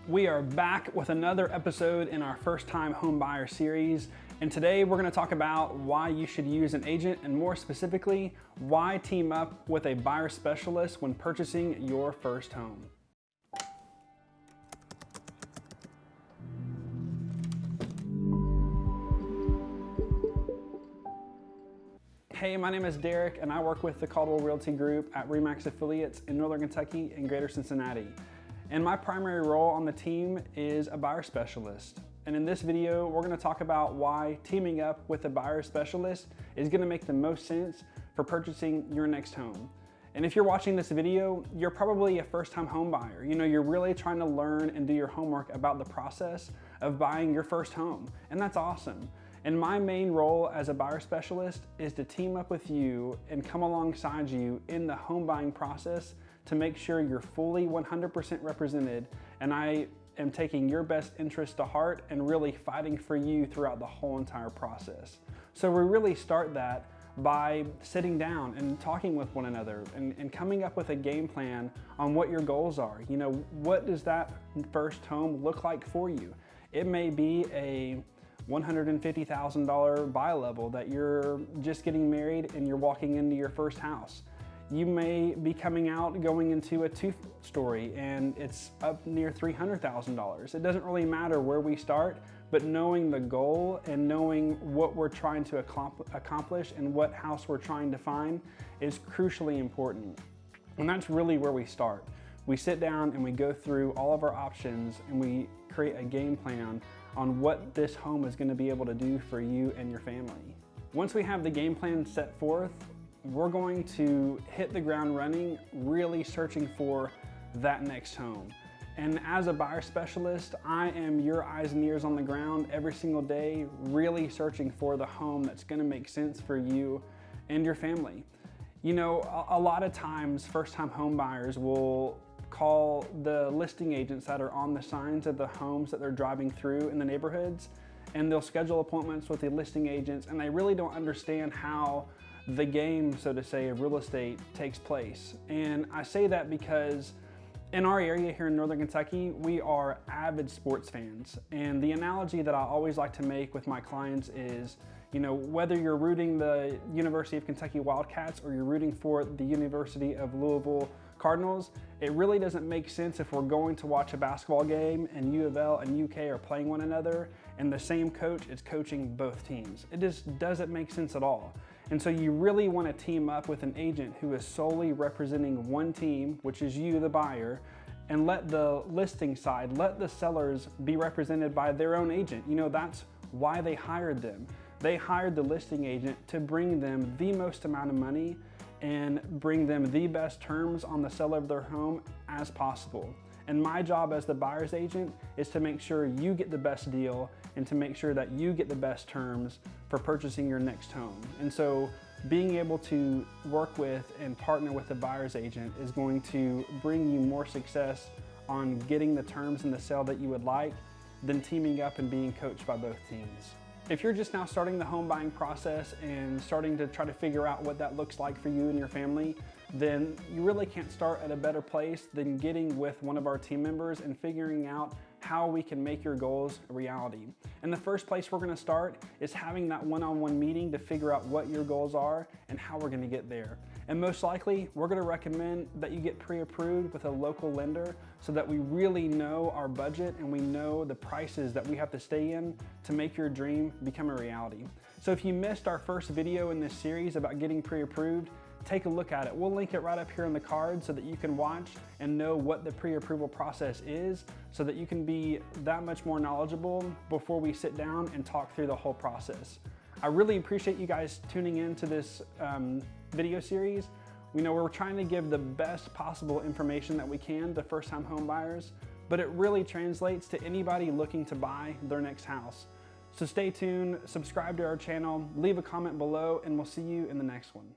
We are back with another episode in our first time home buyer series. And today we're going to talk about why you should use an agent, and more specifically, why team up with a buyer specialist when purchasing your first home. Hey, my name is Derek and I work with the Caldwell Realty Group at RE/MAX Affiliates in Northern Kentucky and Greater Cincinnati. And my primary role on the team is a buyer specialist. And in this video, we're gonna talk about why teaming up with a buyer specialist is gonna make the most sense for purchasing your next home. And if you're watching this video, you're probably a first-time home buyer. You know, you're really trying to learn and do your homework about the process of buying your first home, and that's awesome. And my main role as a buyer specialist is to team up with you and come alongside you in the home buying process to make sure you're fully 100% represented, and I am taking your best interest to heart and really fighting for you throughout the whole entire process. So we really start that by sitting down and talking with one another and coming up with a game plan on what your goals are. You know, what does that first home look like for you? It may be a $150,000 buy level that you're just getting married and you're walking into your first house. You may be coming out going into a two-story and it's up near $300,000. It doesn't really matter where we start, but knowing the goal and knowing what we're trying to accomplish and what house we're trying to find is crucially important. And that's really where we start. We sit down and we go through all of our options and we create a game plan on what this home is going to be able to do for you and your family. Once we have the game plan set forth, we're going to hit the ground running, really searching for that next home. And as a buyer specialist, I am your eyes and ears on the ground every single day, really searching for the home that's going to make sense for you and your family. You know, a lot of times first-time home buyers will call the listing agents that are on the signs of the homes that they're driving through in the neighborhoods, and they'll schedule appointments with the listing agents, and they really don't understand how the game, so to say, of real estate takes place. And I say that because in our area here in Northern Kentucky, we are avid sports fans. And the analogy that I always like to make with my clients is, you know, whether you're rooting the University of Kentucky Wildcats or you're rooting for the University of Louisville Cardinals, it really doesn't make sense if we're going to watch a basketball game and U of L and UK are playing one another and the same coach is coaching both teams. It just doesn't make sense at all. And so you really want to team up with an agent who is solely representing one team, which is you, the buyer, and let the listing side, let the sellers be represented by their own agent. You know, that's why they hired them. They hired the listing agent to bring them the most amount of money and bring them the best terms on the sale of their home as possible. And my job as the buyer's agent is to make sure you get the best deal and to make sure that you get the best terms for purchasing your next home. And so being able to work with and partner with the buyer's agent is going to bring you more success on getting the terms in the sale that you would like than teaming up and being coached by both teams. If you're just now starting the home buying process and starting to try to figure out what that looks like for you and your family, then you really can't start at a better place than getting with one of our team members and figuring out how we can make your goals a reality. And the first place we're going to start is having that one-on-one meeting to figure out what your goals are and how we're going to get there. And most likely, we're going to recommend that you get pre-approved with a local lender so that we really know our budget and we know the prices that we have to stay in to make your dream become a reality. So if you missed our first video in this series about getting pre-approved, take a look at it. We'll link it right up here in the card so that you can watch and know what the pre-approval process is so that you can be that much more knowledgeable before we sit down and talk through the whole process. I really appreciate you guys tuning in to this video series. We know we're trying to give the best possible information that we can to first-time home buyers, but it really translates to anybody looking to buy their next house. So stay tuned, subscribe to our channel, leave a comment below, and we'll see you in the next one.